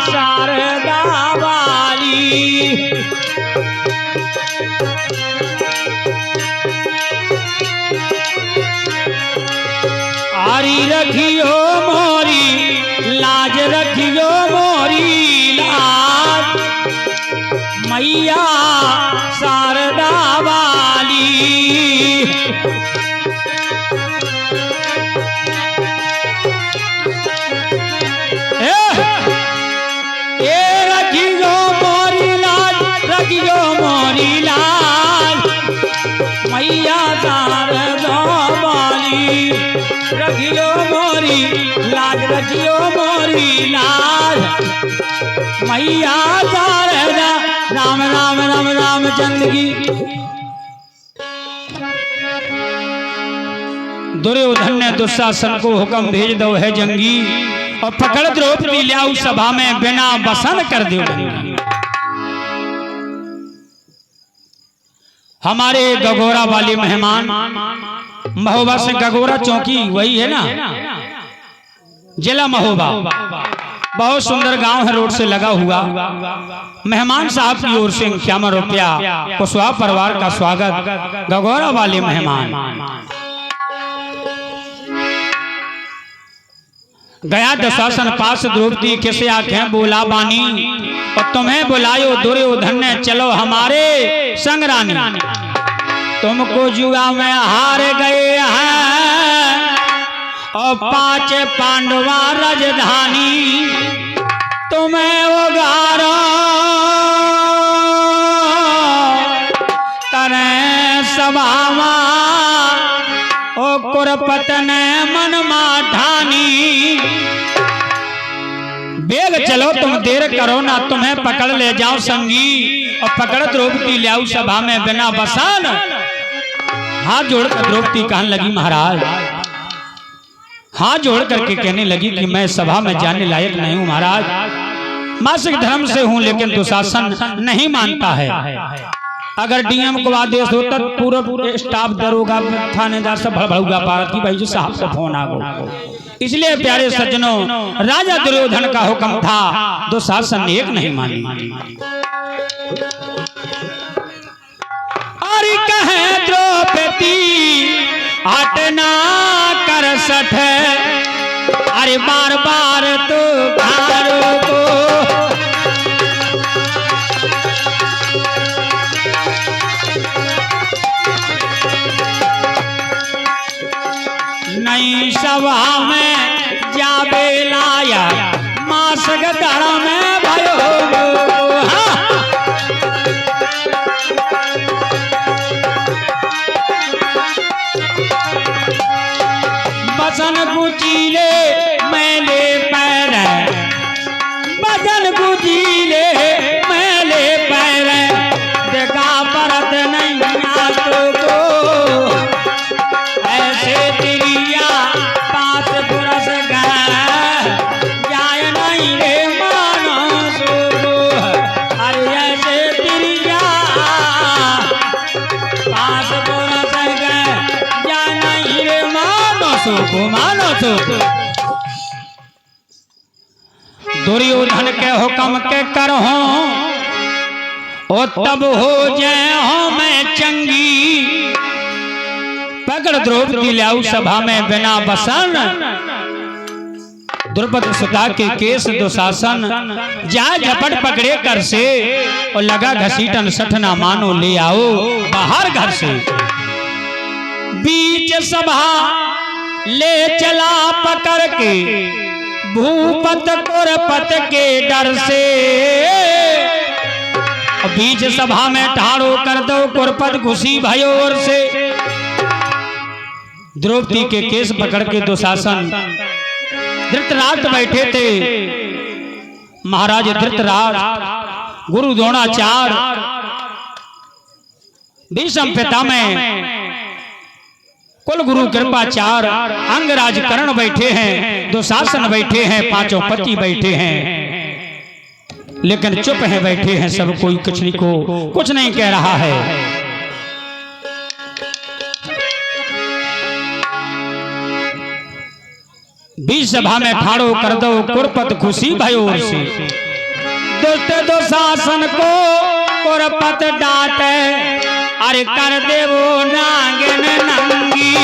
शारदा वाली। आरी रखियो मोरी लाज, रखियो मोरी लाज, मैया शारदा वाली। रखियो मोरी लाज, रखियो मोरी लाज, मैया शारदा वाली। रखियो मोरी लाज, रखियो मोरी लाज, मैया शारदा। राम राम राम रामचंद्र की। दुर्योधन ने दुशासन को हुक्म भेज दो है जंगी, और पकड़ द्रौपदी लियाऊ सभा में बिना बसन कर दो। हमारे गगोरा वाले मेहमान, महोबा से गगोरा चौकी वही है ना, जिला महोबा, बहुत सुंदर गांव है, रोड से लगा हुआ। मेहमान साहब की ओर से 51 रुपया कुशवाहा परिवार का स्वागत। गगोरा वाले मेहमान गया दुशासन पास, द्रौपदी किसे आंखें बोला बानी, और तुम्हें बुलायो दुर्योधन ने, चलो हमारे संग रानी। तुमको जुआ में हार गए हैं, और 5 पांडवा राजधानी, तुम्हें उगारो करें सभा, ओ कुरपत ने मन ठानी। बेग चलो तुम देर करो ना, तुम्हें पकड़ ले जाओ संगी, और पकड़ द्रौपदी ले आओ सभा में बिना बसान। हाथ जोड़कर द्रौपदी कहने लगी, महाराज, हाथ जोड़ करके कहने लगी कि मैं सभा में जाने लायक नहीं हूं महाराज, मासिक धर्म से हूं, लेकिन दुशासन नहीं मानता है। अगर डीएम को आदेश होता तो पूरा स्टाफ दरोगा थानेदार सब भड़भड़ूगा पारत की भाई जी साहब का फोन आ गो। इसलिए प्यारे सज्जनों, राजा दुर्योधन का हुक्म था, दुशासन एक नहीं मानी। अरे कहे द्रौपदी हटना कर सठ, अरे बार बार तो घारो को नई सभा में जाबे लाया, मासक धरा में भयो। बसन गुजीले मैले पैर, बसन गुजीले मैले पैर, देखा परत नहीं आतो को, ऐसे तिरिया 5 बरस गए, जाय नहीं रे मानस को। अरे ऐसे तिरिया 5 बरस गए, जाय नहीं रे मानस को, मानस को। दुर्योधन के हुक्म के करहो, ओ तब हो जाए हो मैं चंगी, पकड़ द्रौपदी लाऊ सभा में बिना बसन। द्रौपदी सुता के केस दुशासन, जा झपट पकड़े कर से, और लगा घसीटन सठना मानो ले आओ बाहर घर से। बीच सभा ले चला पकड़ के, भूपत कुरपत के डर से, बीच सभा में ठाड़ो कर दो कुरपत घुसी भयो और से। द्रौपदी के केस पकड़ के दुशासन, धृतराष्ट्र बैठे थे, महाराज धृतराष्ट्र, गुरु द्रोणाचार्य, भीष्म पितामह, कुल गुरु कृपाचार्य, अंगराज कर्ण बैठे हैं, दुशासन बैठे हैं, 5 पति बैठे हैं, लेकिन चुप है बैठे हैं सब, कोई कुछ नहीं कह रहा है। बीच सभा में ठाड़ो कर दो कुरपत खुशी भयो से, दुष्ट दुशासन को कुरपत डांटे, अरे कर दे वो नागिन नंगी।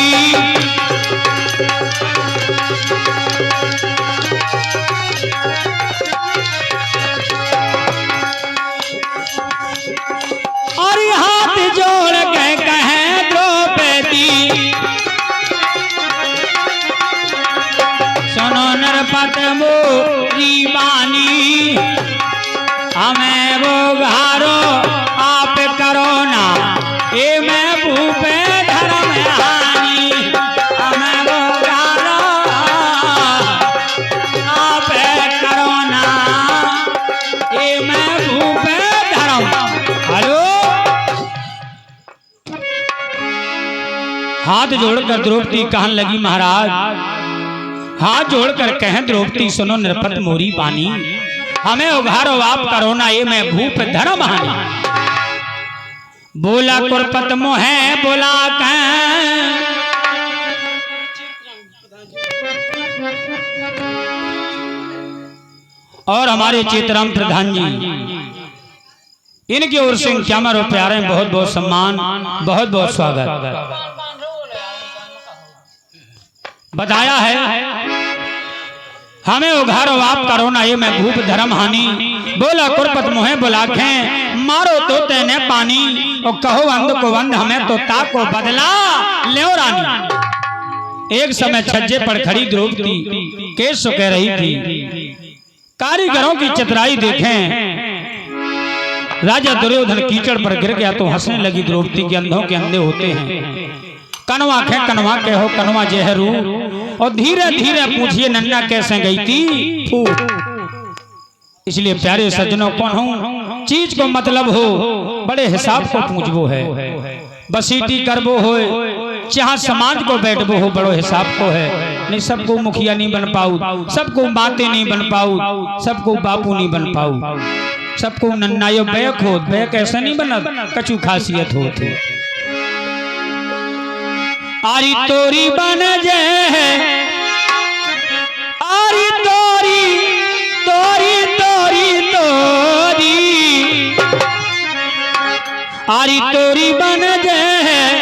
और हाथ जोड़ के कहे द्रौपदी, सुनो नरपत मोरी बानी, हमें वो घारो आप करो ना, ये मैं भूपे धर्म हानि। हमें वो घारो आप करो ना, ये मैं भूपे धर्म। हेलो, हाथ जोड़कर द्रौपदी कहने लगी महाराज, हाथ जोड़कर कहें द्रौपदी सुनो नृपत मोरी बानी, हमें उघारो आप करो ना, ये मैं भूप धर्म हानि। बोला कुरपत मोहे बोला कहें, और हमारे चेतराम प्रधान जी, इनकी ओर से इक्यावन रुपये आ रहे हैं। बहुत बहुत सम्मान, बहुत बहुत स्वागत। बताया है हमें उघारो आप करो ना, ये मैं भूप धर्म हानि। बोला कुरपत मोहे बुलाखें, मारो तो तेने पानी, और कहो अंध को बंद, हमें तो ताको बदला ले रानी। एक समय छज्जे पर खड़ी द्रौपदी केस कह रही थी, कारीगरों की चतुराई देखें। राजा दुर्योधन कीचड़ पर गिर गया तो हंसने लगी द्रौपदी के अंधों के अंधे होते हैं। कनवा खे कनवा के हो कनवा जहरू, और धीरे धीरे पूछिए नन्ना कैसे गई थी। इसलिए प्यारे सज्जनों, कौन हूँ चीज को मतलब हो, बड़े हिसाब को पूछबो है। बसीटी करबो हो, चाहे समाज को बैठबो हो, बड़ो हिसाब को है। नहीं सबको मुखिया नहीं बन पाऊ, सबको बातें नहीं बन पाऊ, सबको बापू नहीं बन पाऊ, सबको नन्ना यो बैक हो, बैक ऐसा नहीं बना, कछु खासियत होती। आरी तोरी बन जाए, आरी तोरी तोरी तोरी तोरी, आरी तोरी बन